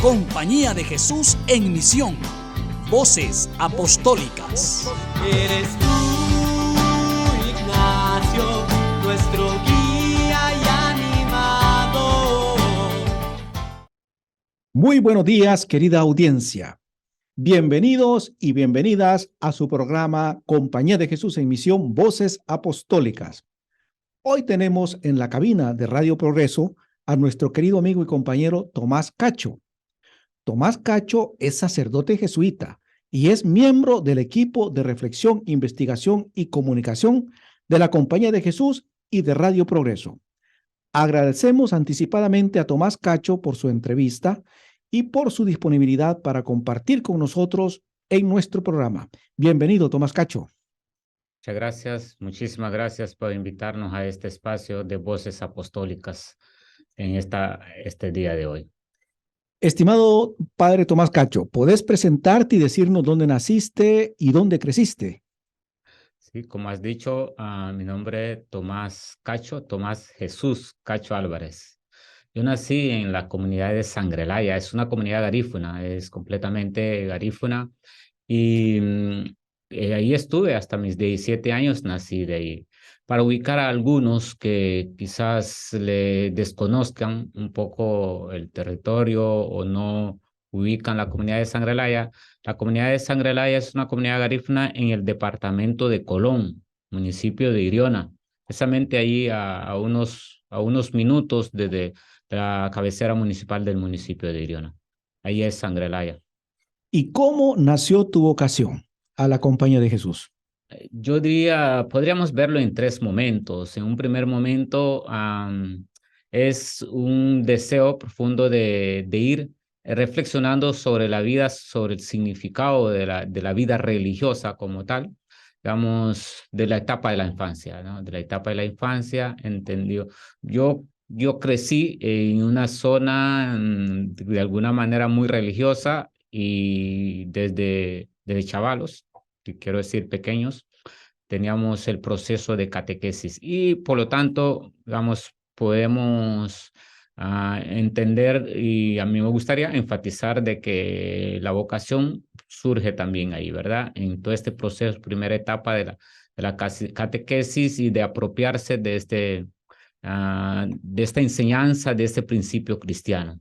Compañía de Jesús en misión. Voces apostólicas. Eres tú, Ignacio, nuestro guía y animador. Muy buenos días, querida audiencia. Bienvenidos y bienvenidas a su programa Compañía de Jesús en misión, Voces Apostólicas. Hoy tenemos en la cabina de Radio Progreso a nuestro querido amigo y compañero Tomás Cacho. Tomás Cacho es sacerdote jesuita y es miembro del equipo de reflexión, investigación y comunicación de la Compañía de Jesús y de Radio Progreso. Agradecemos anticipadamente a Tomás Cacho por su entrevista y por su disponibilidad para compartir con nosotros en nuestro programa. Bienvenido, Tomás Cacho. Muchas gracias, muchísimas gracias por invitarnos a este espacio de Voces Apostólicas en este día de hoy. Estimado padre Tomás Cacho, ¿podés presentarte y decirnos dónde naciste y dónde creciste? Sí, como has dicho, mi nombre es Tomás Cacho, Tomás Jesús Cacho Álvarez. Yo nací en la comunidad de Sangrelaya, es una comunidad garífuna, es completamente garífuna y ahí estuve hasta mis 17 años, nací de ahí. Para ubicar a algunos que quizás le desconozcan un poco el territorio o no ubican la comunidad de Sangrelaya, la comunidad de Sangrelaya es una comunidad garífuna en el departamento de Colón, municipio de Iriona, precisamente ahí a unos minutos desde la cabecera municipal del municipio de Iriona. Ahí es Sangrelaya. ¿Y cómo nació tu vocación a la Compañía de Jesús? Yo diría, podríamos verlo en tres momentos. En un primer momento es un deseo profundo de ir reflexionando sobre la vida, sobre el significado de la vida religiosa como tal, digamos, de la etapa de la infancia, ¿no? De la etapa de la infancia, entendió. Yo crecí en una zona de alguna manera muy religiosa y desde chavalos, que quiero decir pequeños, teníamos el proceso de catequesis y por lo tanto, digamos, podemos entender y a mí me gustaría enfatizar de que la vocación surge también ahí, ¿verdad? En todo este proceso, primera etapa de la catequesis y de apropiarse de esta enseñanza, de este principio cristiano.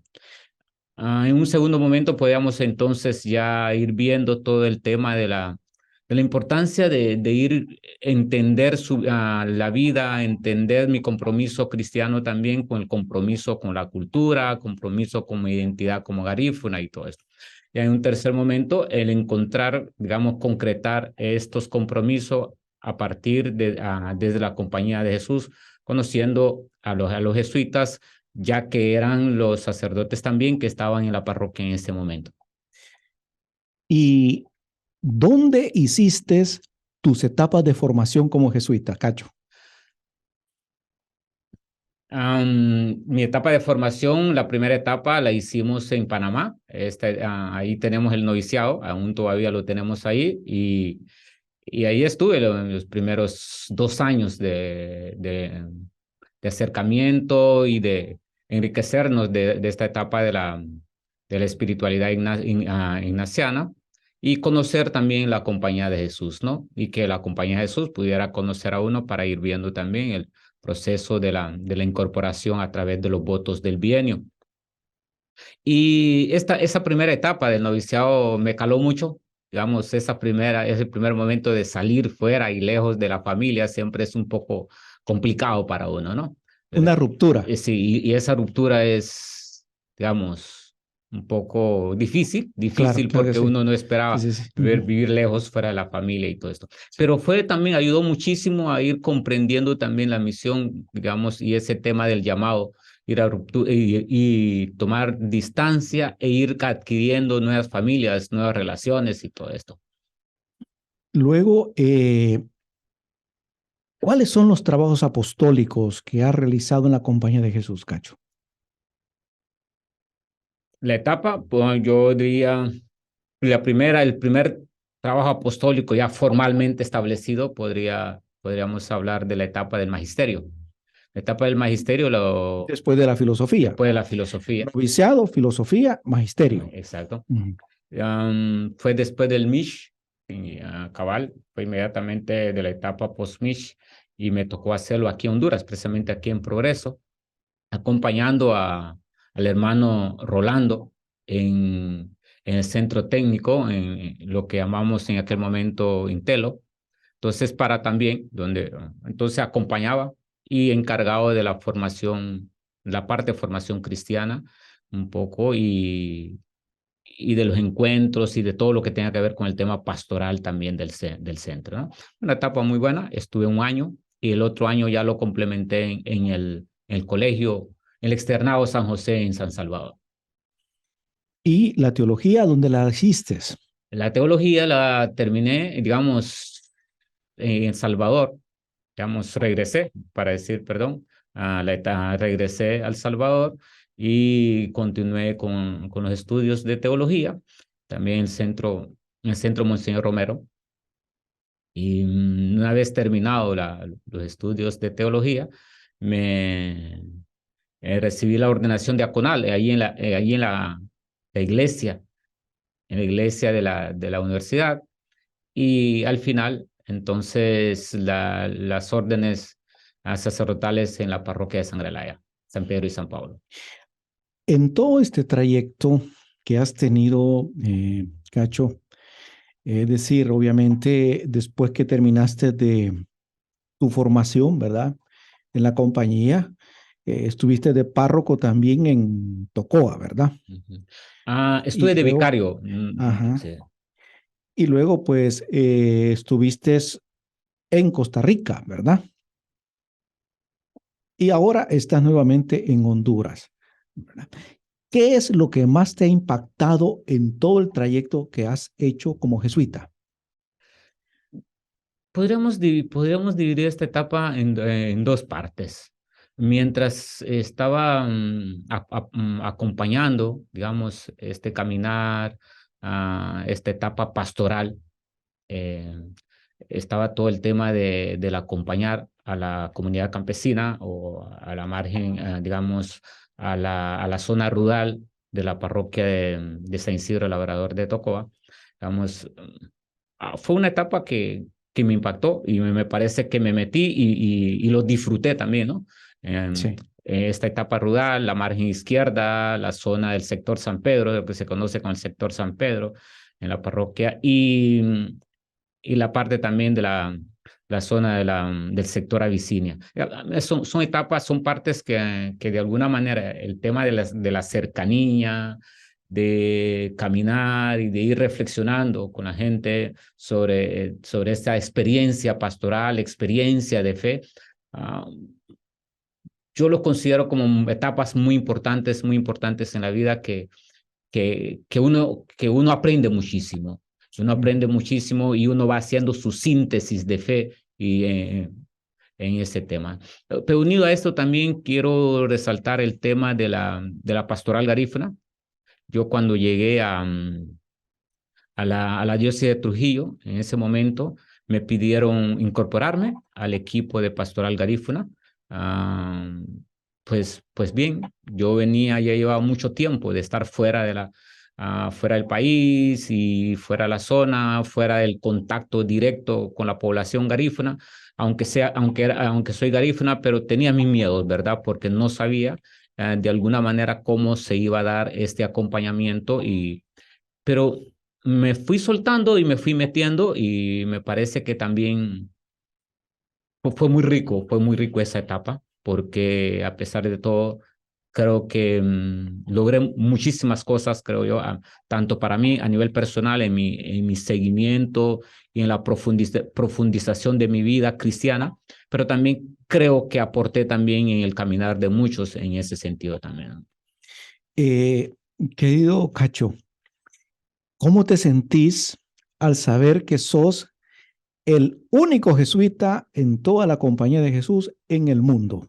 En un segundo momento podríamos entonces ya ir viendo todo el tema de la importancia de ir entender la vida, entender mi compromiso cristiano también con el compromiso con la cultura, compromiso con mi identidad como garífuna y todo esto. Y en un tercer momento, el encontrar, digamos, concretar estos compromisos a partir desde la Compañía de Jesús, conociendo a los jesuitas, ya que eran los sacerdotes también que estaban en la parroquia en ese momento. ¿Y dónde hiciste tus etapas de formación como jesuita, Cacho? Mi etapa de formación, la primera etapa la hicimos en Panamá. Ahí tenemos el noviciado, aún todavía lo tenemos ahí. Y ahí estuve los primeros 2 años de acercamiento y de enriquecernos de esta etapa de la espiritualidad ignaciana y conocer también la Compañía de Jesús, ¿no? Y que la Compañía de Jesús pudiera conocer a uno para ir viendo también el proceso de la incorporación a través de los votos del bienio. Y esa primera etapa del noviciado me caló mucho. Digamos, ese primer momento de salir fuera y lejos de la familia siempre es un poco complicado para uno, ¿no? Una ruptura. Sí, y esa ruptura es, digamos, un poco difícil Claro, porque sí. uno no esperaba Sí. vivir lejos fuera de la familia y todo esto. Pero también ayudó muchísimo a ir comprendiendo también la misión, digamos, y ese tema del llamado, ir a ruptura y tomar distancia e ir adquiriendo nuevas familias, nuevas relaciones y todo esto. Luego, ¿cuáles son los trabajos apostólicos que has realizado en la Compañía de Jesús, Cacho? La etapa, pues yo diría, el primer trabajo apostólico ya formalmente establecido, podríamos hablar de la etapa del magisterio. La etapa del magisterio, Después de la filosofía. después de la filosofía. Noviciado, filosofía, magisterio. Exacto. Ujú. Fue después del Mish, y, cabal, fue inmediatamente de la etapa post-Mish y me tocó hacerlo aquí en Honduras, precisamente aquí en Progreso, acompañando al hermano Rolando en el centro técnico, en lo que llamamos en aquel momento Intelo. Entonces, para también, entonces acompañaba y encargado de la formación, la parte de formación cristiana un poco y de los encuentros y de todo lo que tenga que ver con el tema pastoral también del centro, ¿no? Una etapa muy buena, estuve un año y el otro año ya lo complementé en el colegio, en el externado San José en San Salvador. ¿Y la teología, dónde la hiciste? La teología la terminé, digamos, en Salvador, digamos, regresé, para decir, perdón, regresé al Salvador y continué con los estudios de teología, también en el centro Monseñor Romero. Y una vez terminado los estudios de teología, me recibí la ordenación diaconal ahí en la iglesia, en la iglesia de la universidad. Y al final, entonces, las órdenes sacerdotales en la parroquia de Sangrelaya, San Pedro y San Pablo. En todo este trayecto que has tenido, Cacho, es decir, obviamente, después que terminaste de tu formación, ¿verdad? En la compañía, estuviste de párroco también en Tocoa, ¿verdad? Y Estuve de luego, vicario. ajá. Sí. Y luego, pues, estuviste en Costa Rica, ¿verdad? Y ahora estás nuevamente en Honduras, ¿verdad? ¿Qué es lo que más te ha impactado en todo el trayecto que has hecho como jesuita? Podríamos dividir esta etapa en dos partes. Mientras estaba acompañando, digamos, este caminar, esta etapa pastoral, eh, estaba todo el tema del acompañar a la comunidad campesina o a la margen, digamos, a la zona rural de la parroquia de San Isidro Labrador de Tocoa. Digamos, fue una etapa que me impactó y me parece que me metí y lo disfruté también, ¿no? Sí. Esta etapa rural, la margen izquierda, la zona del sector San Pedro, lo que se conoce como el sector San Pedro, en la parroquia, y la parte también de la zona del sector Abisinia. Son etapas, son partes que de alguna manera el tema de la cercanía, de caminar y de ir reflexionando con la gente sobre esta experiencia pastoral, experiencia de fe, uh, yo lo considero como etapas muy importantes en la vida que uno aprende muchísimo. Uno aprende muchísimo y uno va haciendo su síntesis de fe y, en ese tema. Pero unido a esto también quiero resaltar el tema de la pastoral garífuna. Yo cuando llegué a la diócesis de Trujillo, en ese momento, me pidieron incorporarme al equipo de pastoral garífuna. Pues bien, yo ya llevaba mucho tiempo de estar fuera del país y fuera de la zona, fuera del contacto directo con la población garífuna, aunque soy garífuna, pero tenía mis miedos, ¿verdad? Porque no sabía de alguna manera cómo se iba a dar este acompañamiento, pero me fui soltando y me fui metiendo y me parece que también fue muy rico esa etapa, porque a pesar de todo, creo que logré muchísimas cosas, creo yo, tanto para mí a nivel personal, en mi seguimiento y en la profundización de mi vida cristiana, pero también creo que aporté también en el caminar de muchos en ese sentido también. Querido Cacho, ¿cómo te sentís al saber que sos el único jesuita en toda la Compañía de Jesús en el mundo?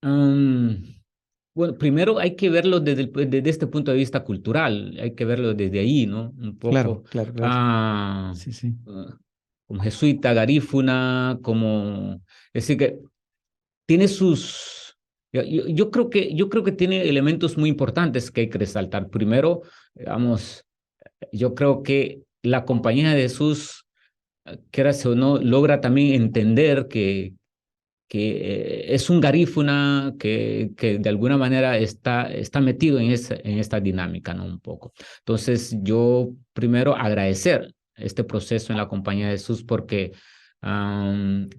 Bueno, primero hay que verlo desde este punto de vista cultural, hay que verlo desde ahí, ¿no? Un Claro, poco. claro, claro. Sí, sí. como jesuita, garífuna, como... Es decir, que tiene sus... yo creo que tiene elementos muy importantes que hay que resaltar. Primero, digamos, yo creo que la Compañía de Jesús, quieras o no, logra también entender que es un garífuna que de alguna manera está metido en esta dinámica, ¿no? Un poco. Entonces, yo primero agradecer este proceso en la Compañía de Jesús porque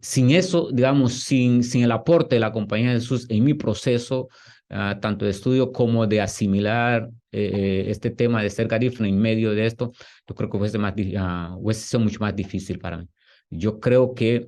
sin eso, digamos, sin el aporte de la Compañía de Jesús en mi proceso, tanto de estudio como de asimilar este tema de ser garífuna en medio de esto, yo creo que hubiese sido mucho más difícil para mí. Yo creo que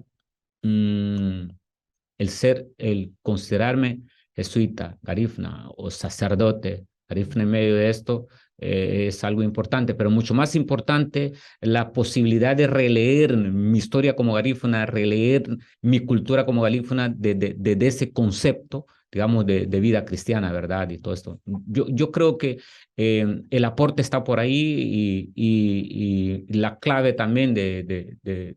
el considerarme jesuita, garífuna o sacerdote, garífuna en medio de esto, es algo importante, pero mucho más importante la posibilidad de releer mi historia como garífuna, releer mi cultura como garífuna de ese concepto, digamos, de vida cristiana, ¿verdad? Y todo esto. Yo creo que el aporte está por ahí y la clave también del,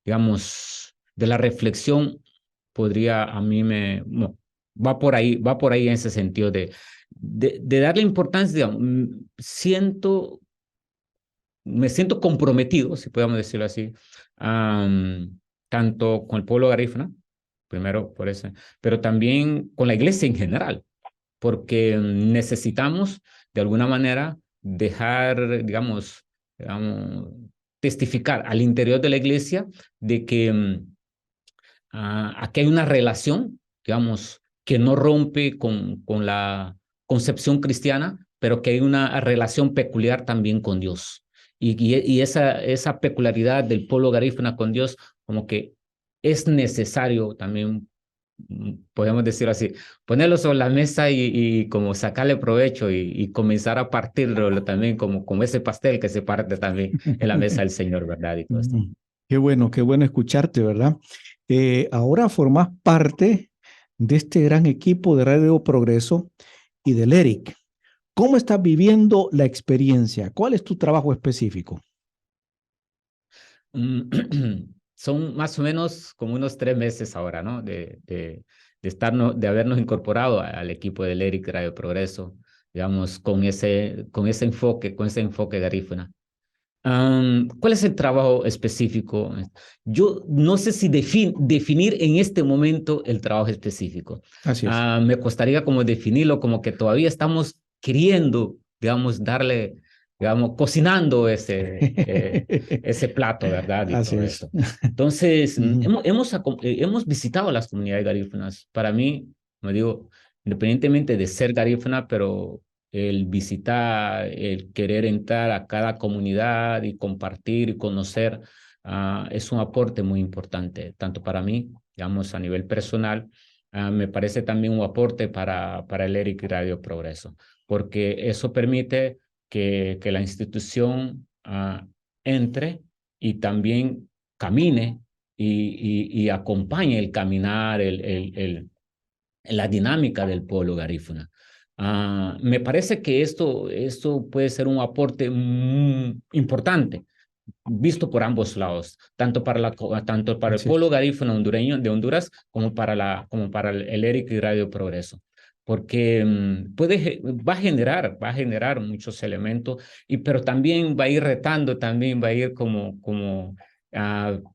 digamos, de la reflexión podría a mí no, va por ahí en ese sentido de darle importancia, digamos, me siento comprometido, si podemos decirlo así, tanto con el pueblo garífuna, primero por eso, pero también con la iglesia en general, porque necesitamos de alguna manera dejar, digamos, testificar al interior de la iglesia de que aquí hay una relación, digamos, que no rompe con la concepción cristiana, pero que hay una relación peculiar también con Dios. Y esa peculiaridad del pueblo garífuna con Dios, como que es necesario también, podemos decirlo así, ponerlo sobre la mesa y como sacarle provecho y comenzar a partirlo también como ese pastel que se parte también en la mesa del Señor, ¿verdad? Y todo esto. Qué bueno escucharte, ¿verdad? Ahora formas parte de este gran equipo de Radio Progreso y del ERIC. ¿Cómo estás viviendo la experiencia? ¿Cuál es tu trabajo específico? Son más o menos como unos 3 meses ahora, ¿no? De habernos incorporado al equipo del ERIC Radio Progreso, digamos, con ese enfoque garífuna. ¿Cuál es el trabajo específico? Yo no sé si definir en este momento el trabajo específico. Así es. Me costaría como definirlo, como que todavía estamos queriendo, digamos, darle, digamos, cocinando ese plato, ¿verdad? Y Así todo es. eso. Entonces, hemos visitado las comunidades garífunas. Para mí, me digo, independientemente de ser garífuna, pero el visitar, el querer entrar a cada comunidad y compartir y conocer, es un aporte muy importante, tanto para mí, digamos, a nivel personal, me parece también un aporte para el ERIC Radio Progreso, porque eso permite que la institución entre y también camine y acompañe el caminar, la dinámica del pueblo garífuna. Me parece que esto puede ser un aporte importante, visto por ambos lados, tanto para el pueblo garífuna hondureño de Honduras como para el ERIC y Radio Progreso, porque va a generar muchos elementos, pero también va a ir retando, también va a ir como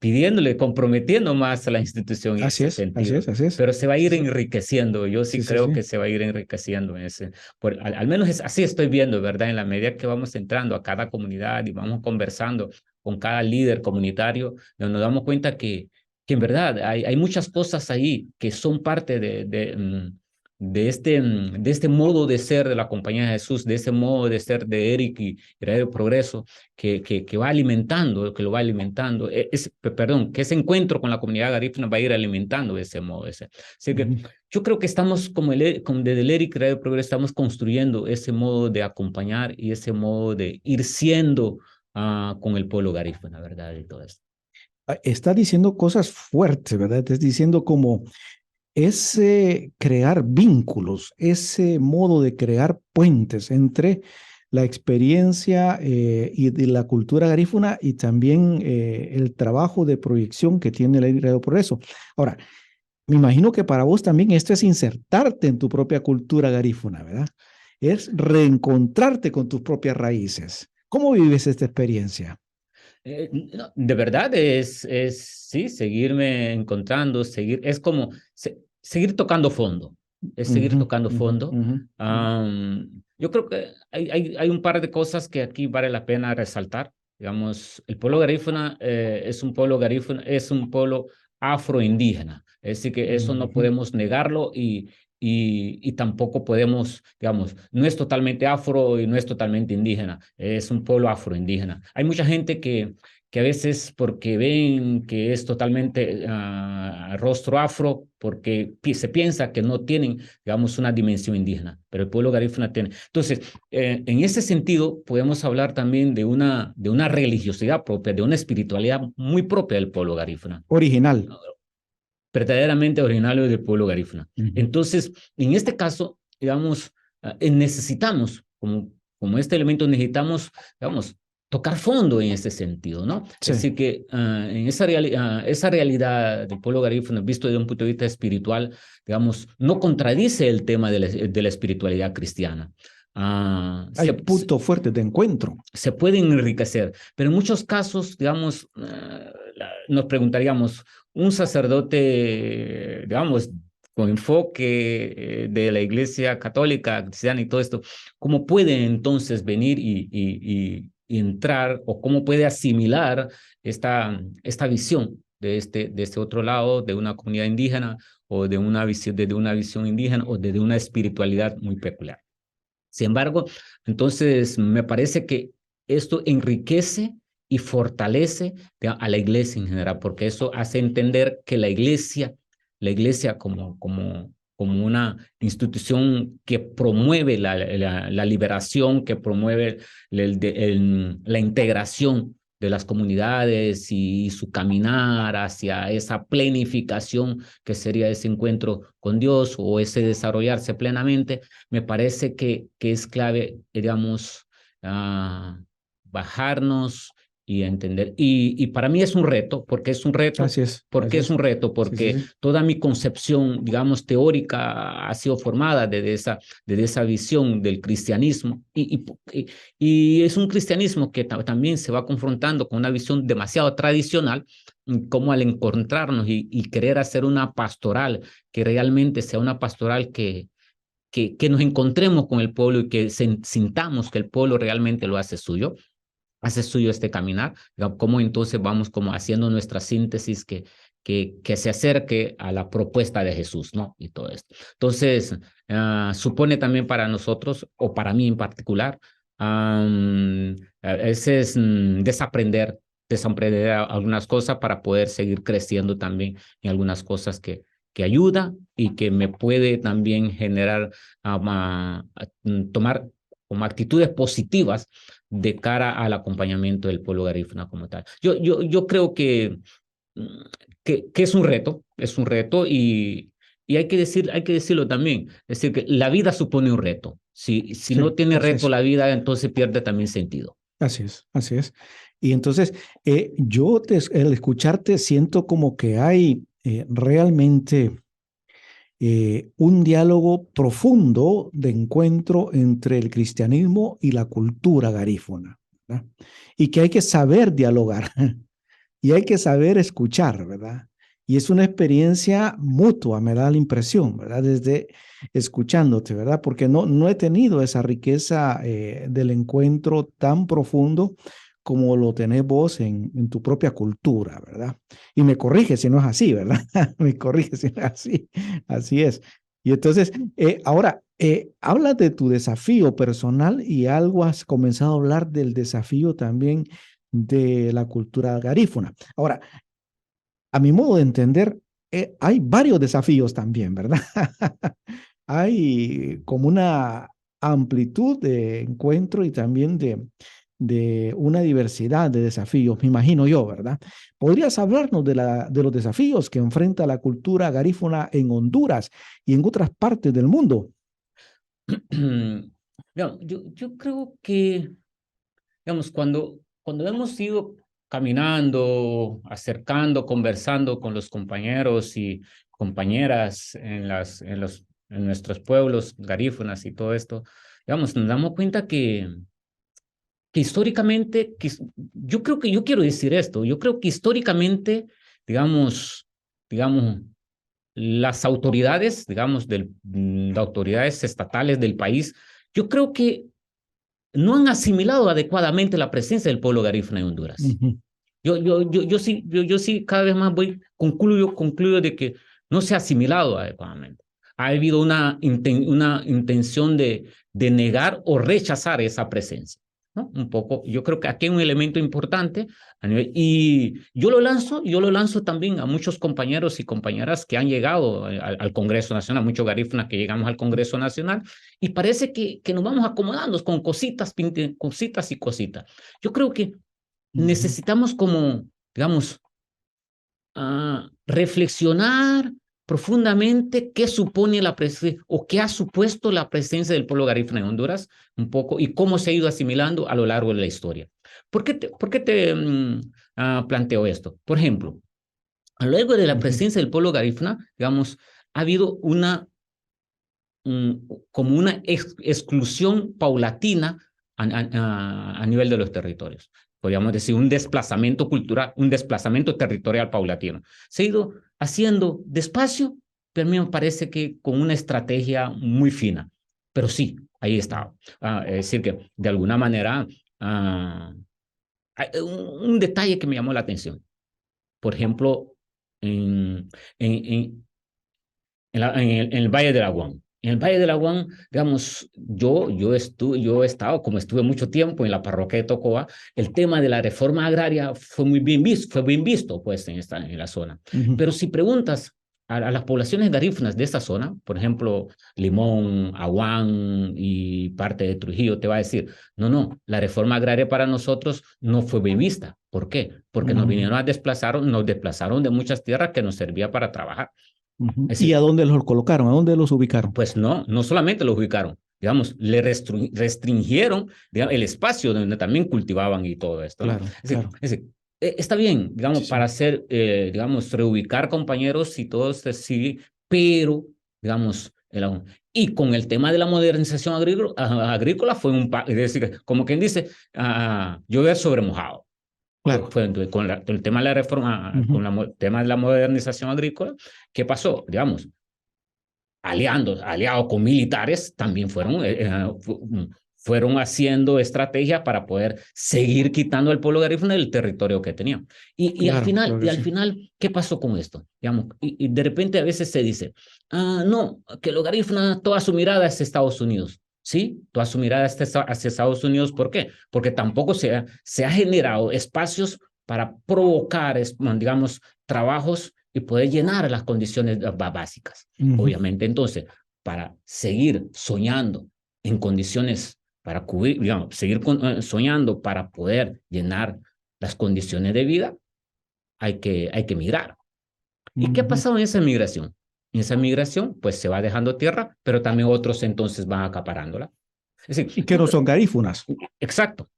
pidiéndole, comprometiendo más a la institución en ese sentido. Así es. Pero se va a ir enriqueciendo. Yo sí creo que se va a ir enriqueciendo al menos así estoy viendo, ¿verdad? En la medida que vamos entrando a cada comunidad y vamos conversando con cada líder comunitario, nos damos cuenta que en verdad hay muchas cosas ahí que son parte de este modo de ser de la Compañía de Jesús, de ese modo de ser de ERIC y Radio Progreso, que va alimentando, que lo va alimentando, que ese encuentro con la comunidad garífuna va a ir alimentando ese modo de ser. Así que yo creo que estamos, desde el ERIC Radio Progreso, estamos construyendo ese modo de acompañar y ese modo de ir siendo con el pueblo garífuna, ¿verdad? Y todo esto. Está diciendo cosas fuertes, ¿verdad? Estás diciendo como ese crear vínculos, ese modo de crear puentes entre la experiencia y de la cultura garífuna y también el trabajo de proyección que tiene la Iglesia de Progreso. Ahora, me imagino que para vos también esto es insertarte en tu propia cultura garífuna, ¿verdad? Es reencontrarte con tus propias raíces. ¿Cómo vives esta experiencia? No, de verdad sí, seguirme encontrando, es como seguir tocando fondo, es seguir tocando fondo. Yo creo que hay un par de cosas que aquí vale la pena resaltar. Digamos, el pueblo garífuna es un pueblo garífuna, es un pueblo afroindígena, es decir, que eso no podemos negarlo y tampoco podemos, digamos, no es totalmente afro y no es totalmente indígena, es un pueblo afroindígena. Hay mucha gente que a veces porque ven que es totalmente rostro afro, porque se piensa que no tienen, digamos, una dimensión indígena, pero el pueblo garífuna tiene. Entonces, en ese sentido, podemos hablar también de una religiosidad propia, de una espiritualidad muy propia del pueblo garífuna. Original. Verdaderamente originario del pueblo garífuna. Entonces, en este caso, digamos, necesitamos, como este elemento, necesitamos, digamos, tocar fondo en ese sentido, ¿no? Sí. Es decir, que en esa realidad del pueblo garífuna, visto desde un punto de vista espiritual, digamos, no contradice el tema de la espiritualidad cristiana. Hay puntos fuertes de encuentro. Se pueden enriquecer, pero en muchos casos, digamos, nos preguntaríamos, un sacerdote, digamos, con enfoque de la Iglesia católica, cristiana y todo esto, ¿cómo puede entonces venir y entrar o cómo puede asimilar esta visión de este otro lado, de una comunidad indígena o de una visión indígena o de una espiritualidad muy peculiar? Sin embargo, entonces me parece que esto enriquece y fortalece a la iglesia en general, porque eso hace entender que la iglesia como una institución que promueve la liberación, que promueve la integración de las comunidades y su caminar hacia esa plenificación que sería ese encuentro con Dios o ese desarrollarse plenamente, me parece que es clave, digamos, bajarnos y entender. Y para mí es un reto, porque es un reto. Así es. ¿Por qué es un reto? Porque sí. toda mi concepción, digamos, teórica ha sido formada desde esa visión del cristianismo y es un cristianismo que también se va confrontando con una visión demasiado tradicional, como al encontrarnos y querer hacer una pastoral que realmente sea una pastoral que nos encontremos con el pueblo y que sintamos que el pueblo realmente lo hace suyo este caminar, cómo entonces vamos como haciendo nuestra síntesis que se acerque a la propuesta de Jesús, ¿no? Y todo esto. Entonces, supone también para nosotros, o para mí en particular, a veces desaprender algunas cosas para poder seguir creciendo también en algunas cosas que ayuda y que me puede también generar, tomar como actitudes positivas de cara al acompañamiento del pueblo garífuna como tal. Yo creo que es un reto y hay que decirlo también, es decir, que la vida supone un reto. Si no tiene reto la vida, entonces pierde también sentido. Así es, así es. Y entonces, yo al escucharte siento como que hay realmente un diálogo profundo de encuentro entre el cristianismo y la cultura garífuna, ¿verdad? Y que hay que saber dialogar y hay que saber escuchar, ¿verdad? Y es una experiencia mutua, me da la impresión, ¿verdad? Desde escuchándote, ¿verdad? Porque no he tenido esa riqueza del encuentro tan profundo como lo tenés vos en tu propia cultura, ¿verdad? Y me corrige si no es así, ¿verdad? Me corrige si no es así. Así es. Y entonces, ahora, habla de tu desafío personal y algo has comenzado a hablar del desafío también de la cultura garífuna. Ahora, a mi modo de entender, hay varios desafíos también, ¿verdad? Hay como una amplitud de encuentro y también de una diversidad de desafíos, me imagino yo, ¿verdad? ¿Podrías hablarnos de los desafíos que enfrenta la cultura garífuna en Honduras y en otras partes del mundo? Digamos, yo creo que, digamos, cuando hemos ido caminando, acercando, conversando con los compañeros y compañeras en nuestros pueblos, garífunas y todo esto, digamos, nos damos cuenta que históricamente, yo creo que yo quiero decir esto, yo creo que históricamente, digamos, las autoridades, digamos, las autoridades estatales del país, yo creo que no han asimilado adecuadamente la presencia del pueblo garífuna en Honduras. Yo sí cada vez más concluyo de que no se ha asimilado adecuadamente. Ha habido una intención de negar o rechazar esa presencia, ¿no? Un poco, yo creo que aquí hay un elemento importante y yo lo lanzo también a muchos compañeros y compañeras que han llegado al Congreso Nacional, muchos garífunas que llegamos al Congreso Nacional y parece que nos vamos acomodando con cositas y cositas. Yo creo que necesitamos como, digamos, reflexionar profundamente qué supone la presencia o qué ha supuesto la presencia del pueblo garífuna en Honduras un poco y cómo se ha ido asimilando a lo largo de la historia. ¿Por qué te planteo esto? Por ejemplo, a lo largo de la presencia del pueblo garífuna, digamos, ha habido como una exclusión paulatina a nivel de los territorios. Podríamos decir un desplazamiento cultural, un desplazamiento territorial paulatino. Se ha ido haciendo despacio, pero a mí me parece que con una estrategia muy fina. Pero sí, ahí está. Es decir, que de alguna manera, hay un detalle que me llamó la atención. Por ejemplo, en el Valle del Aguán. En el Valle del Aguán, digamos, yo he estado, como estuve mucho tiempo en la parroquia de Tocoa, el tema de la reforma agraria fue muy bien visto pues, en la zona. Pero si preguntas a las poblaciones garífunas de esta zona, por ejemplo, Limón, Aguán y parte de Trujillo, te va a decir, no, la reforma agraria para nosotros no fue bien vista. ¿Por qué? Porque nos desplazaron de muchas tierras que nos servía para trabajar. ¿Y a dónde los colocaron? ¿A dónde los ubicaron? Pues no solamente los ubicaron, digamos, le restringieron, digamos, el espacio donde también cultivaban y todo esto, ¿no? Claro. Está bien, digamos, para hacer, digamos, reubicar compañeros y todo esto, sí, pero, digamos, y con el tema de la modernización agrícola fue es decir, como quien dice, llover sobre mojado. Claro. Con el tema de la reforma, con el tema de la modernización agrícola, ¿qué pasó? Digamos, aliados con militares también fueron haciendo estrategias para poder seguir quitando al pueblo garífuna del territorio que tenían. Al final, ¿qué pasó con esto? Digamos, y de repente a veces se dice, no, que los garífunas, toda su mirada es Estados Unidos. Sí, toda su mirada hacia Estados Unidos. ¿Por qué? Porque tampoco se ha generado espacios para provocar, digamos, trabajos y poder llenar las condiciones básicas. Obviamente, entonces, para seguir soñando en condiciones, para cubrir, digamos, seguir soñando para poder llenar las condiciones de vida, hay que migrar. ¿Y qué ha pasado en esa migración? En esa migración, pues se va dejando tierra, pero también otros entonces van acaparándola. Es decir, y que no son garífunas. Exacto.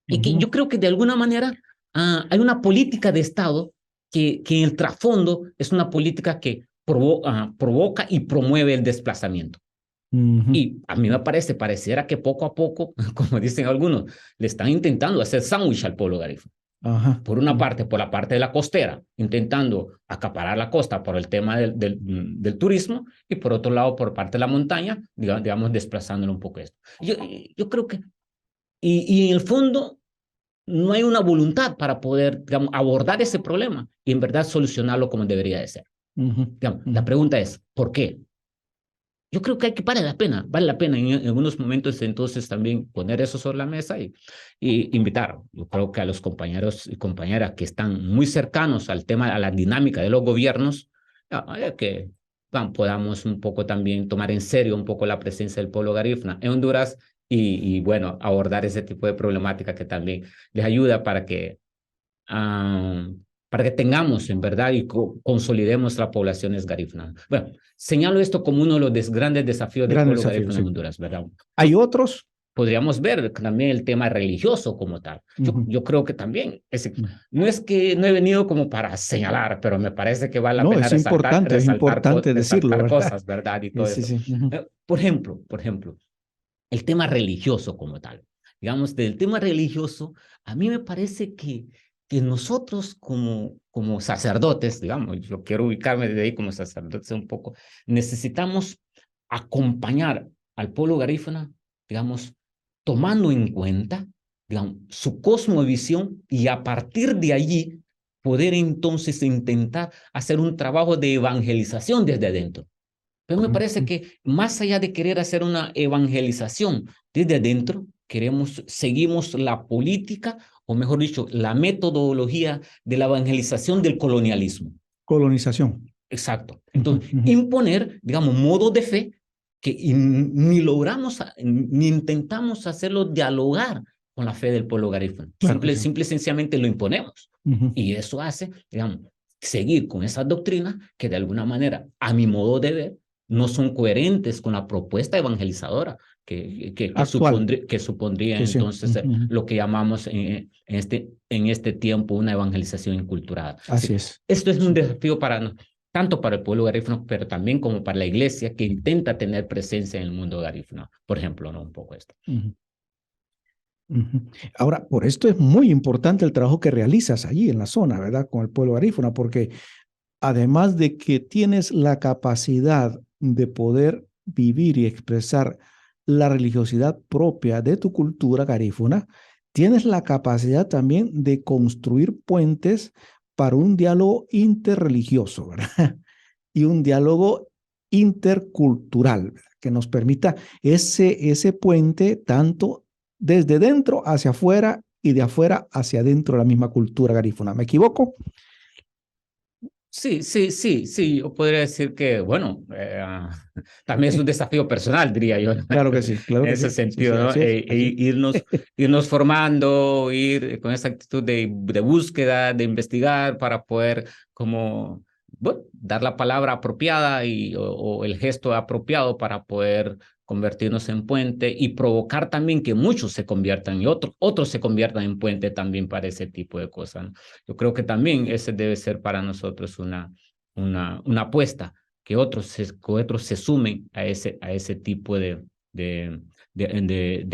Y que yo creo que de alguna manera hay una política de Estado que en el trasfondo es una política que provoca y promueve el desplazamiento. Y a mí me pareciera que poco a poco, como dicen algunos, le están intentando hacer sándwich al pueblo garífuna. Por una parte, por la parte de la costera, intentando acaparar la costa por el tema del turismo, y por otro lado, por parte de la montaña, digamos desplazándolo un poco esto. Yo creo que, y en el fondo, no hay una voluntad para poder, digamos, abordar ese problema y en verdad solucionarlo como debería de ser. Digamos, la pregunta es, ¿por qué? Yo creo que vale la pena en algunos momentos entonces también poner eso sobre la mesa y invitar. Yo creo que a los compañeros y compañeras que están muy cercanos al tema, a la dinámica de los gobiernos, que podamos un poco también tomar en serio un poco la presencia del pueblo garífuna en Honduras y bueno, abordar ese tipo de problemática que también les ayuda para que tengamos en verdad y consolidemos las poblaciones garífunas. Bueno, señalo esto como uno de los grandes desafíos del pueblo garífuna en Honduras, ¿verdad? ¿Hay otros podríamos ver también el tema religioso como tal. Yo creo que también, no es que no he venido como para señalar, pero me parece que vale la No, pena es importante decirlo, resaltar ¿verdad? cosas, ¿verdad? Y todo Sí, eso. sí. Por ejemplo, el tema religioso como tal. Digamos, del tema religioso, a mí me parece que nosotros como sacerdotes, digamos, yo quiero ubicarme desde ahí como sacerdotes un poco, necesitamos acompañar al pueblo garífuna, digamos, tomando en cuenta, digamos, su cosmovisión y a partir de allí poder entonces intentar hacer un trabajo de evangelización desde adentro. Pero me parece que más allá de querer hacer una evangelización desde adentro, seguimos la política, o mejor dicho, la metodología de la evangelización del colonialismo. Colonización. Exacto. Entonces, imponer, digamos, modos de fe que ni logramos, ni intentamos hacerlo dialogar con la fe del pueblo garífuna. Claro que sí. Simple y sencillamente lo imponemos. Y eso hace, digamos, seguir con esas doctrinas que de alguna manera, a mi modo de ver, no son coherentes con la propuesta evangelizadora que supondría Sí, sí. entonces lo que llamamos en este tiempo una evangelización inculturada. Así es. Esto es un desafío tanto para el pueblo garífuno, pero también como para la iglesia que intenta tener presencia en el mundo garífuno. Por ejemplo, ¿no? Un poco esto. Ahora, por esto es muy importante el trabajo que realizas allí en la zona, ¿verdad? Con el pueblo garífuna, porque además de que tienes la capacidad de poder vivir y expresar la religiosidad propia de tu cultura garífuna, tienes la capacidad también de construir puentes para un diálogo interreligioso, ¿verdad? Y un diálogo intercultural, ¿verdad? Que nos permita ese puente tanto desde dentro hacia afuera y de afuera hacia adentro de la misma cultura garífuna. ¿Me equivoco? Sí, yo podría decir que, bueno, también es un desafío personal, diría yo, ¿no? Claro que sí, claro En que ese sí. Sí, sentido, sí, ¿no? así es, así. Irnos formando, ir con esa actitud de búsqueda, de investigar para poder como, bueno, dar la palabra apropiada o el gesto apropiado para poder convertirnos en puente y provocar también que muchos se conviertan y otros se conviertan en puente también para ese tipo de cosas, ¿no? Yo creo que también ese debe ser para nosotros una apuesta, que otros se sumen a ese tipo de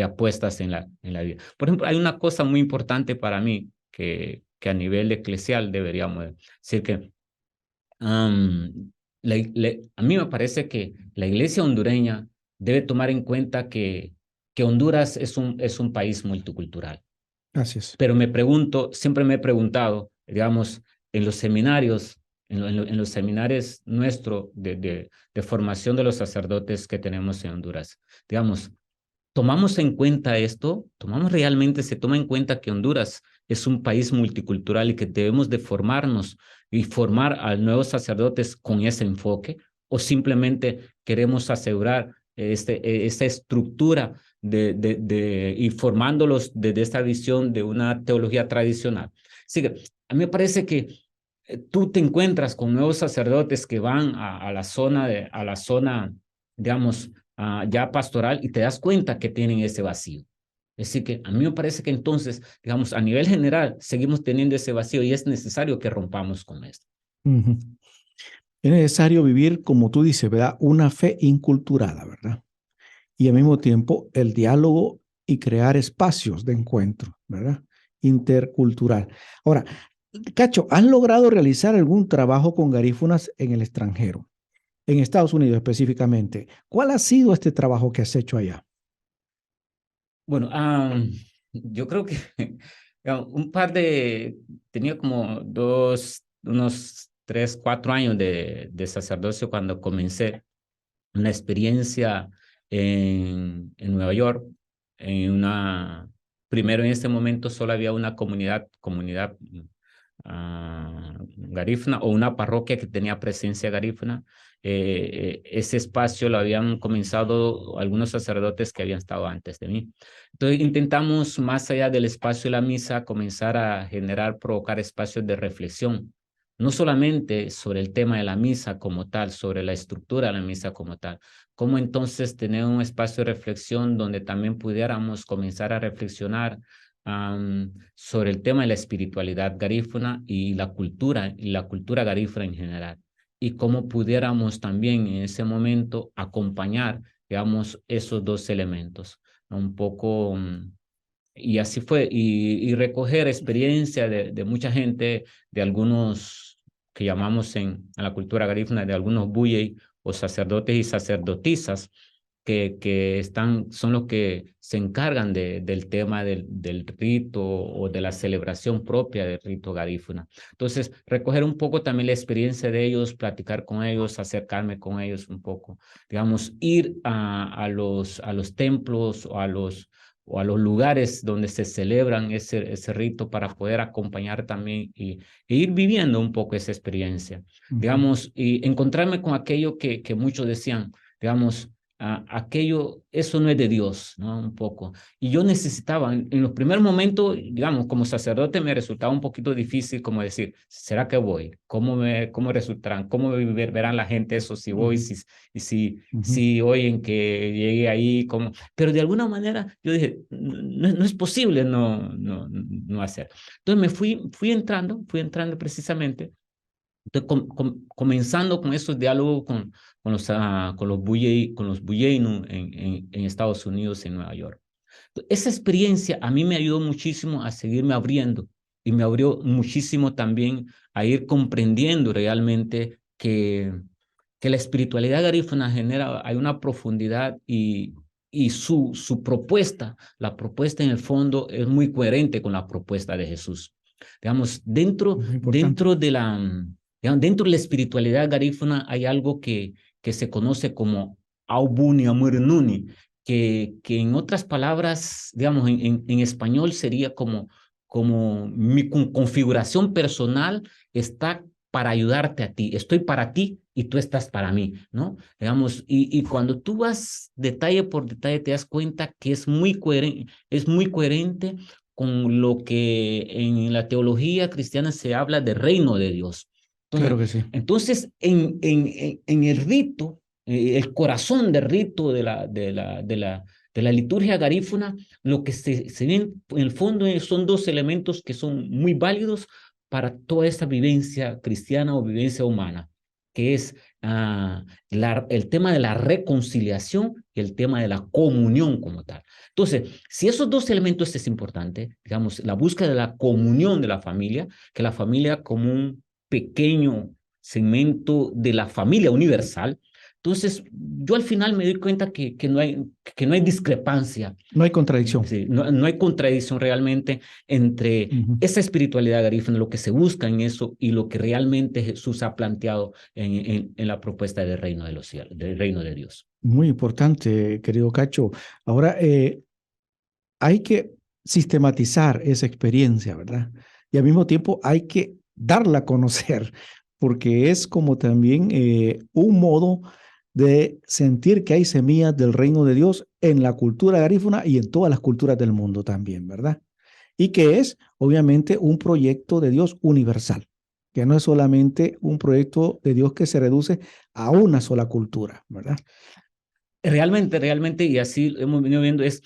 apuestas en la vida. Por ejemplo, hay una cosa muy importante para mí que a nivel eclesial deberíamos decir que a mí me parece que la iglesia hondureña debe tomar en cuenta que Honduras es un país multicultural. Así es. Pero siempre me he preguntado, digamos, en los seminarios, en los seminarios nuestros de formación de los sacerdotes que tenemos en Honduras, digamos, ¿tomamos en cuenta esto? Se toma en cuenta que Honduras es un país multicultural y que debemos de formarnos y formar a nuevos sacerdotes con ese enfoque? ¿O simplemente queremos asegurar esta estructura y formándolos desde esta visión de una teología tradicional? Así que a mí me parece que tú te encuentras con nuevos sacerdotes que van a la zona, digamos, ya pastoral y te das cuenta que tienen ese vacío. Es decir, que a mí me parece que entonces, digamos, a nivel general, seguimos teniendo ese vacío y es necesario que rompamos con esto. Es necesario vivir, como tú dices, ¿verdad? Una fe inculturada, ¿verdad? Y al mismo tiempo el diálogo y crear espacios de encuentro, ¿verdad? Intercultural. Ahora, Cacho, ¿has logrado realizar algún trabajo con garífunas en el extranjero? En Estados Unidos específicamente. ¿Cuál ha sido este trabajo que has hecho allá? Bueno, yo creo que tenía como unos 3, 4 años de sacerdocio cuando comencé una experiencia en Nueva York, primero en este momento solo había una comunidad garífuna o una parroquia que tenía presencia garífuna. Ese espacio lo habían comenzado algunos sacerdotes que habían estado antes de mí. Entonces intentamos, más allá del espacio de la misa, comenzar a provocar espacios de reflexión, no solamente sobre el tema de la misa como tal, sobre la estructura de la misa como tal, cómo entonces tener un espacio de reflexión donde también pudiéramos comenzar a reflexionar sobre el tema de la espiritualidad garífuna y la cultura garífuna en general, y cómo pudiéramos también en ese momento acompañar, digamos, esos dos elementos, ¿no? Un poco, y así fue, y recoger experiencia de mucha gente, de algunos que llamamos en la cultura garífuna, de algunos buyei o sacerdotes y sacerdotisas, son los que se encargan del tema del rito o de la celebración propia del rito garífuna. Entonces, recoger un poco también la experiencia de ellos, platicar con ellos, acercarme con ellos un poco, digamos, ir a los templos o a los lugares donde se celebran ese rito para poder acompañar también e ir viviendo un poco esa experiencia, digamos, y encontrarme con aquello que muchos decían, digamos, aquello, eso no es de Dios, ¿no? Un poco. Y yo necesitaba, en los primeros momentos, digamos, como sacerdote me resultaba un poquito difícil como decir, ¿será que voy? ¿Cómo resultarán? ¿Cómo verán la gente eso si voy? Si oyen que llegué ahí, ¿cómo? Pero de alguna manera yo dije, no es posible no hacer. Entonces fui entrando precisamente. Entonces, comenzando con esos diálogos con los Buyeinu en Estados Unidos, en Nueva York. Esa experiencia a mí me ayudó muchísimo a seguirme abriendo y me abrió muchísimo también a ir comprendiendo realmente que la espiritualidad garífuna hay una profundidad y su propuesta, la propuesta en el fondo es muy coherente con la propuesta de Jesús. Digamos, dentro de la espiritualidad garífuna hay algo que se conoce como Aubuni Amurinuni, que en otras palabras, digamos, en español sería como mi configuración personal está para ayudarte a ti. Estoy para ti y tú estás para mí, ¿no? Digamos, y cuando tú vas detalle por detalle te das cuenta que es muy coherente con lo que en la teología cristiana se habla de reino de Dios. Entonces, Claro que sí. Entonces en el rito, el corazón del rito de la liturgia garífuna, lo que se ven en el fondo son dos elementos que son muy válidos para toda esta vivencia cristiana o vivencia humana, que es el tema de la reconciliación y el tema de la comunión como tal. Entonces, si esos dos elementos es importante, digamos, la búsqueda de la comunión de la familia, que la familia como un pequeño segmento de la familia universal, entonces yo al final me doy cuenta que no hay discrepancia. No hay contradicción. Sí, no hay contradicción realmente entre esa espiritualidad garífuna, lo que se busca en eso y lo que realmente Jesús ha planteado en la propuesta del reino de los cielos, del reino de Dios. Muy importante, querido Cacho. Ahora, hay que sistematizar esa experiencia, ¿verdad? Y al mismo tiempo hay que darla a conocer, porque es como también un modo de sentir que hay semillas del reino de Dios en la cultura garífuna y en todas las culturas del mundo también, ¿verdad? Y que es, obviamente, un proyecto de Dios universal, que no es solamente un proyecto de Dios que se reduce a una sola cultura, ¿verdad? Realmente, y así hemos venido viendo, es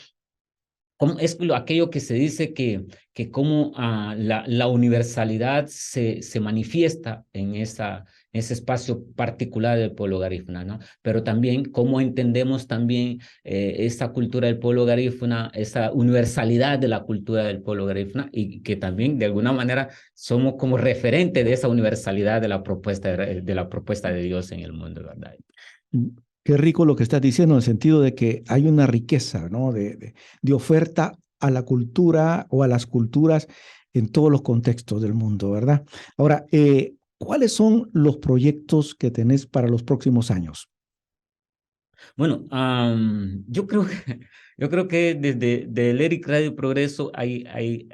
aquello que se dice que como la universalidad se manifiesta en ese espacio particular del pueblo garífuna, ¿no? Pero también cómo entendemos también esa cultura del pueblo garífuna, esa universalidad de la cultura del pueblo garífuna, y que también de alguna manera somos como referente de esa universalidad de la propuesta de Dios en el mundo, ¿verdad? Qué rico lo que estás diciendo, en el sentido de que hay una riqueza, ¿no? de oferta a la cultura o a las culturas en todos los contextos del mundo, ¿verdad? Ahora, ¿cuáles son los proyectos que tenés para los próximos años? Bueno, yo creo que desde el ERIC Radio Progreso hay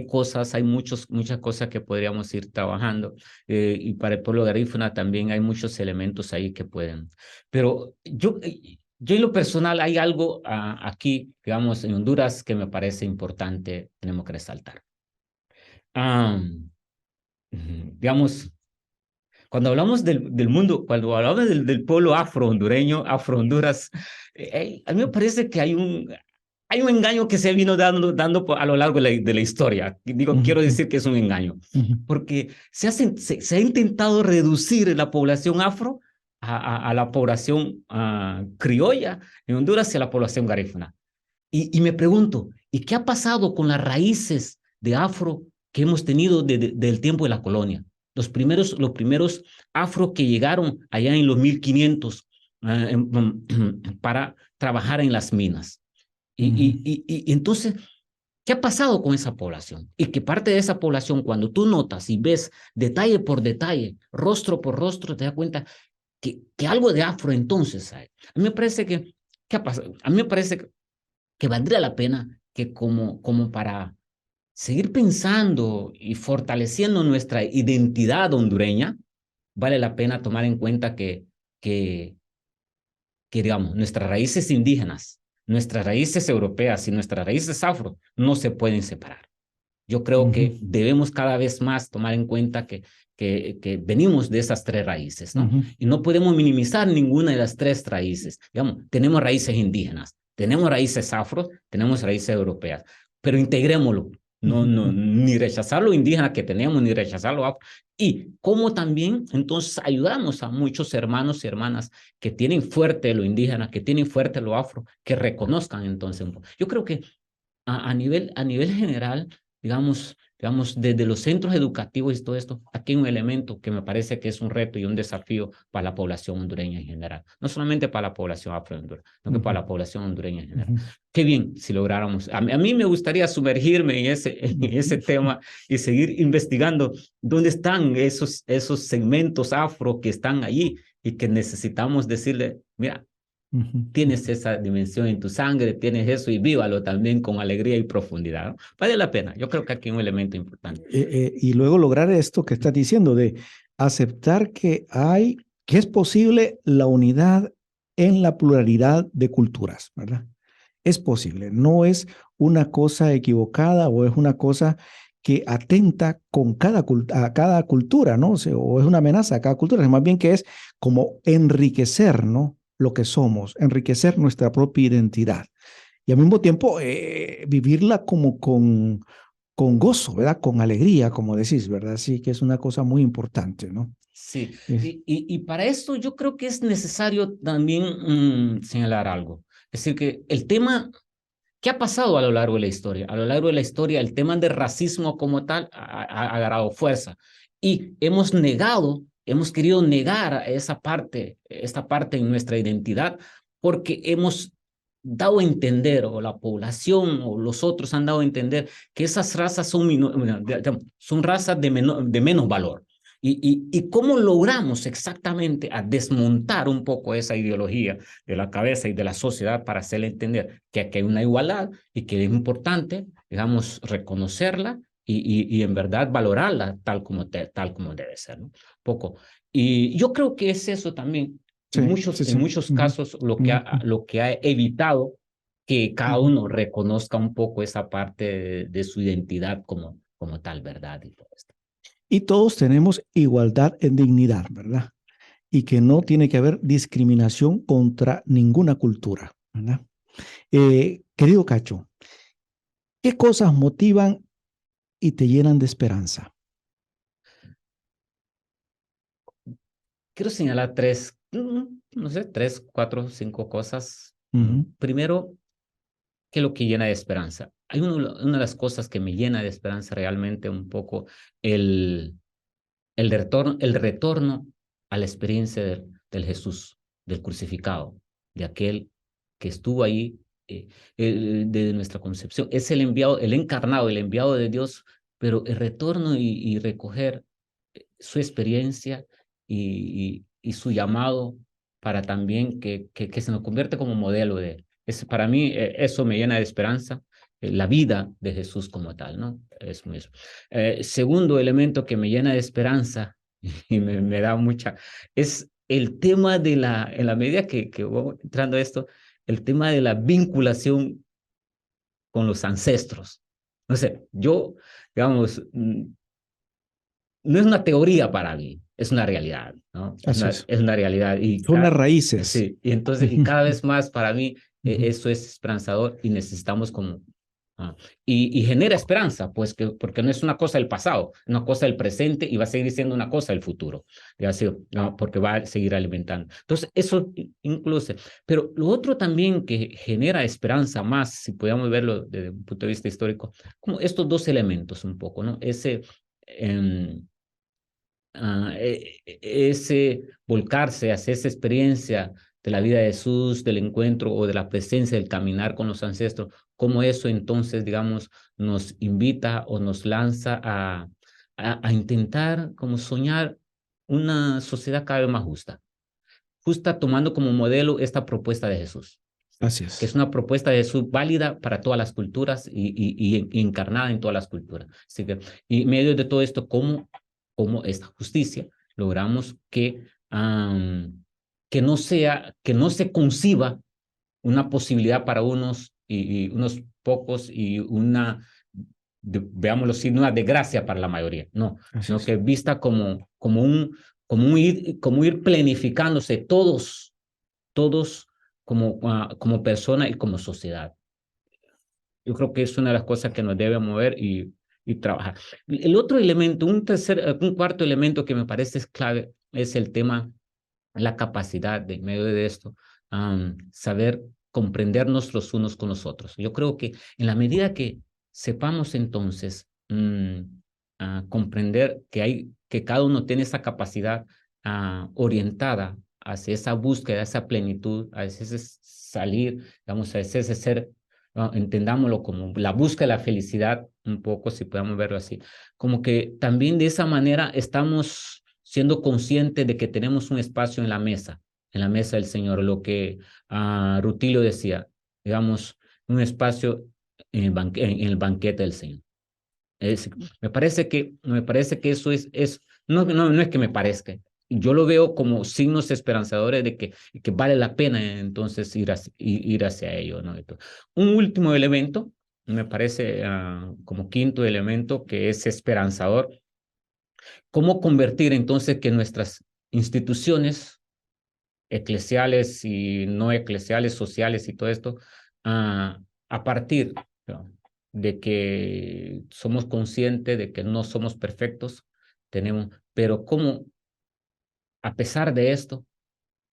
cosas, hay muchas cosas que podríamos ir trabajando, y para el pueblo garífuna también hay muchos elementos ahí que pueden. Pero yo en lo personal hay algo aquí, digamos, en Honduras que me parece importante, tenemos que resaltar. Digamos, Cuando hablamos del mundo, cuando hablamos del pueblo afro-hondureño, afro-honduras, a mí me parece que hay un engaño que se vino dando a lo largo de la historia. Digo, quiero decir que es un engaño, porque se ha intentado reducir la población afro a la población criolla en Honduras y a la población garífuna. Y me pregunto, ¿y qué ha pasado con las raíces de afro que hemos tenido del tiempo de la colonia? Los primeros afro que llegaron allá en los 1500 para trabajar en las minas. Y entonces, ¿qué ha pasado con esa población? Y que parte de esa población, cuando tú notas y ves detalle por detalle, rostro por rostro, te das cuenta que algo de afro entonces hay. A mí me parece ¿qué ha pasado? A mí me parece que valdría la pena que como para seguir pensando y fortaleciendo nuestra identidad hondureña, vale la pena tomar en cuenta que digamos, nuestras raíces indígenas, nuestras raíces europeas y nuestras raíces afro no se pueden separar. Yo creo que debemos cada vez más tomar en cuenta que venimos de esas tres raíces, ¿no? Y no podemos minimizar ninguna de las tres raíces. Digamos, tenemos raíces indígenas, tenemos raíces afro, tenemos raíces europeas, pero integrémoslo. No, ni rechazar lo indígena que tenemos, ni rechazar lo afro. Y cómo también, entonces, ayudamos a muchos hermanos y hermanas que tienen fuerte lo indígena, que tienen fuerte lo afro, que reconozcan entonces. Yo creo que a nivel general, digamos, desde los centros educativos y todo esto, aquí hay un elemento que me parece que es un reto y un desafío para la población hondureña en general. No solamente para la población afro-hondureña, sino que para la población hondureña en general. Qué bien si lográramos. A mí me gustaría sumergirme en ese tema y seguir investigando dónde están esos segmentos afro que están allí y que necesitamos decirle, mira, tienes esa dimensión en tu sangre, tienes eso y vívalo también con alegría y profundidad, ¿no? Vale la pena. Yo creo que aquí hay un elemento importante. Y luego lograr esto que estás diciendo, de aceptar que es posible la unidad en la pluralidad de culturas, ¿verdad? Es posible, no es una cosa equivocada o es una cosa que atenta a cada cultura, ¿no? O es una amenaza a cada cultura, es más bien que es como enriquecer, ¿no? Lo que somos, enriquecer nuestra propia identidad y al mismo tiempo vivirla como con gozo, ¿verdad? Con alegría, como decís, ¿verdad? Sí, que es una cosa muy importante, ¿no? Sí, y para esto yo creo que es necesario también señalar algo. Es decir, que el tema, ¿qué ha pasado a lo largo de la historia? A lo largo de la historia, el tema del racismo como tal ha agarrado fuerza y hemos querido negar esta parte en nuestra identidad porque hemos dado a entender, o la población o los otros han dado a entender que esas razas son razas de menos valor. ¿Y cómo logramos exactamente a desmontar un poco esa ideología de la cabeza y de la sociedad para hacerle entender que aquí hay una igualdad y que es importante, digamos, reconocerla y en verdad valorarla tal como debe ser, ¿no? Poco. Y yo creo que es eso también, Sí, en muchos casos, lo que ha evitado que cada uno reconozca un poco esa parte de su identidad como tal, ¿verdad? Y todo esto. Y todos tenemos igualdad en dignidad, ¿verdad? Y que no tiene que haber discriminación contra ninguna cultura, ¿verdad? Querido Cacho, ¿qué cosas motivan y te llenan de esperanza? Quiero señalar no sé, 3, 4, 5 cosas. Primero, ¿qué es lo que llena de esperanza? Hay una de las cosas que me llena de esperanza realmente un poco el retorno a la experiencia del Jesús, del crucificado, de aquel que estuvo ahí de nuestra concepción. Es el enviado, el encarnado, el enviado de Dios, pero el retorno y recoger su experiencia y su llamado para también que se nos convierte como modelo de él. Para mí, eso me llena de esperanza, la vida de Jesús como tal, ¿no? Es muy eso. Segundo elemento que me llena de esperanza y me da mucha, es el tema en la medida que voy entrando a esto, el tema de la vinculación con los ancestros. No sé, yo, digamos, no es una teoría para mí, es una realidad, ¿no? Así es. Es una realidad. Y Son las raíces. sí, y entonces, y cada vez más para mí Ujú. eso es esperanzador y necesitamos como... y genera esperanza, pues que, porque no es una cosa del pasado, es una cosa del presente y va a seguir siendo una cosa del futuro, ya así, ¿no? Porque va a seguir alimentando. Entonces, eso incluye. Pero lo otro también que genera esperanza más, si podemos verlo desde un punto de vista histórico, como estos dos elementos un poco, ¿no? Em, ese volcarse hacia esa experiencia de la vida de Jesús, del encuentro o de la presencia, del caminar con los ancestros, cómo eso entonces, digamos, nos invita o nos lanza a intentar como soñar una sociedad cada vez más justa, justa tomando como modelo esta propuesta de Jesús, Así que es es. una propuesta de Jesús válida para todas las culturas y encarnada en todas las culturas. Así que, y en medio de todo esto, ¿cómo esta justicia logramos que no se conciba una posibilidad para unos y unos pocos y veámoslo así, una desgracia para la mayoría? No, Así sino es. que vista como ir planificándose todos como persona y como sociedad. Yo creo que es una de las cosas que nos debe mover y trabajar. El otro elemento, un cuarto elemento que me parece es clave, es el tema, la capacidad de, en medio de esto, saber comprendernos los unos con los otros. Yo creo que en la medida que sepamos entonces comprender que cada uno tiene esa capacidad orientada hacia esa búsqueda, esa plenitud, hacia ese salir, digamos, hacia ese ser, entendámoslo como la búsqueda de la felicidad, un poco, si podemos verlo así, como que también de esa manera estamos siendo conscientes de que tenemos un espacio en la mesa del Señor, lo que Rutilio decía, digamos, un espacio en el banquete del Señor. Me parece que eso no es que me parezca. Yo lo veo como signos esperanzadores de que vale la pena entonces ir hacia ello, ¿no? Entonces, un último elemento, me parece como quinto elemento que es esperanzador, cómo convertir entonces que nuestras instituciones eclesiales y no eclesiales, sociales y todo esto, a partir, ¿no?, de que somos conscientes de que no somos perfectos, pero cómo a pesar de esto,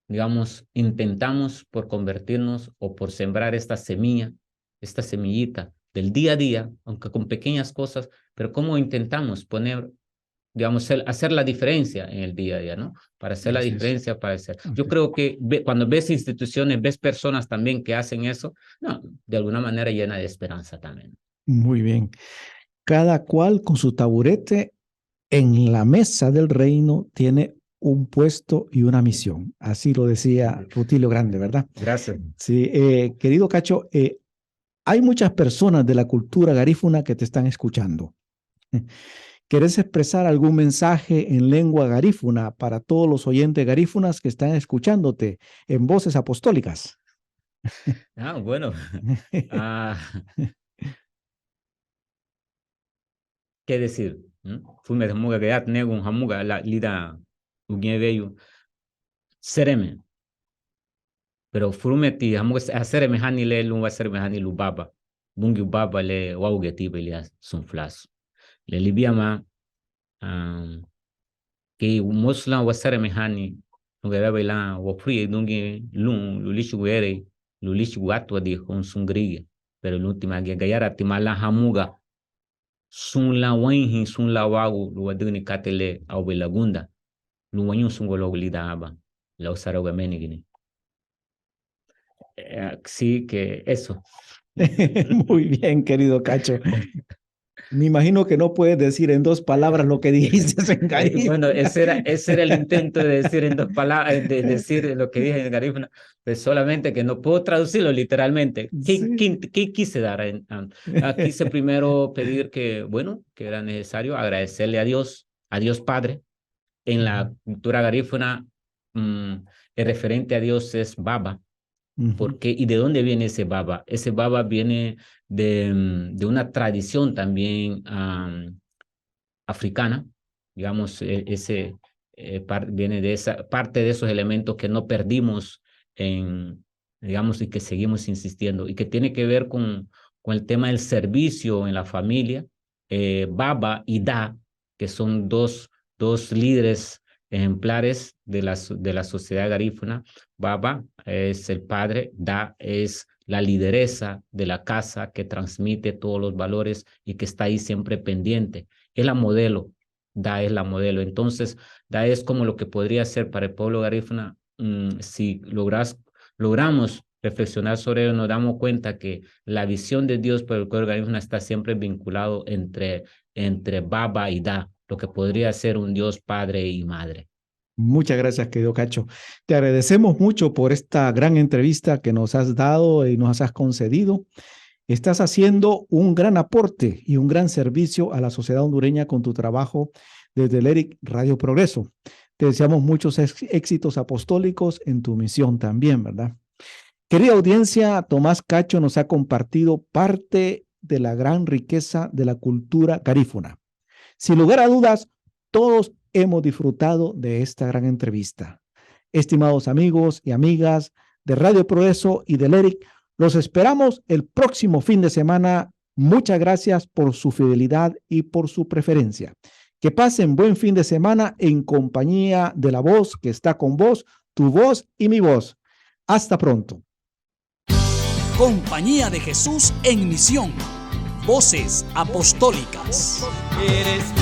digamos, intentamos por convertirnos o por sembrar esta semilla, esta semillita del día a día, aunque con pequeñas cosas, pero cómo intentamos poner, digamos, hacer la diferencia en el día a día, ¿no? Para hacer la Así es. diferencia, para hacer. Así Yo es. creo que cuando ves instituciones, ves personas también que hacen eso, no, de alguna manera llena de esperanza también. Muy bien. Cada cual con su taburete en la mesa del reino tiene un puesto y una misión. Así lo decía Rutilio Grande, ¿verdad? Gracias. Sí, querido Cacho, hay muchas personas de la cultura garífuna que te están escuchando. ¿Quieres expresar algún mensaje en lengua garífuna para todos los oyentes garífunas que están escuchándote en Voces Apostólicas? Bueno. ¿Qué decir? Fume de muga que ya tengo un hamuga la lida ugueveyu sereme. Pero frumeti hamuga sereme hani le lumba sereme hani lubaba. Bungi baba le wauge le sun flas. Le libiama que musla wa sereme hani nuga bela wa free dungi lulishu were lulishu watwa di hon sungriye. Pero l'ultima gayara timala hamuga sun la wanhi sun la wagu lu waduni katele au belagunda lu wanyu sun golo lida aba la usara wa menigini. Sí, que eso. Muy bien, querido Cacho. Me imagino que no puedes decir en 2 palabras lo que dijiste en garífuna. Bueno, ese era el intento de decir en 2 palabras, de decir lo que dije en garífuna, pues solamente que no puedo traducirlo literalmente. ¿Qué quise dar? Quise primero pedir que era necesario agradecerle a Dios Padre. En la cultura garífuna, el referente a Dios es Baba. ¿Y de dónde viene ese Baba? Ese Baba viene de una tradición también africana, digamos, viene de esa parte de esos elementos que no perdimos digamos, y que seguimos insistiendo, y que tiene que ver con el tema del servicio en la familia. Baba y Da, que son dos líderes ejemplares de la sociedad garífuna. Baba es el padre, Da es la lideresa de la casa que transmite todos los valores y que está ahí siempre pendiente. Es la modelo, Da es la modelo. Entonces, Da es como lo que podría ser para el pueblo garífuna. Si logramos reflexionar sobre ello, nos damos cuenta que la visión de Dios para el pueblo garífuna está siempre vinculado entre Baba y Da, lo que podría ser un Dios padre y madre. Muchas gracias, querido Cacho. Te agradecemos mucho por esta gran entrevista que nos has dado y nos has concedido. Estás haciendo un gran aporte y un gran servicio a la sociedad hondureña con tu trabajo desde el ERIC Radio Progreso. Te deseamos muchos éxitos apostólicos en tu misión también, ¿verdad? Querida audiencia, Tomás Cacho nos ha compartido parte de la gran riqueza de la cultura garífuna. Sin lugar a dudas, todos hemos disfrutado de esta gran entrevista. Estimados amigos y amigas de Radio Progreso y del ERIC, los esperamos el próximo fin de semana. Muchas gracias por su fidelidad y por su preferencia. Que pasen buen fin de semana en compañía de la voz que está con vos, tu voz y mi voz. Hasta pronto. Compañía de Jesús en Misión. Voces Apostólicas. Eres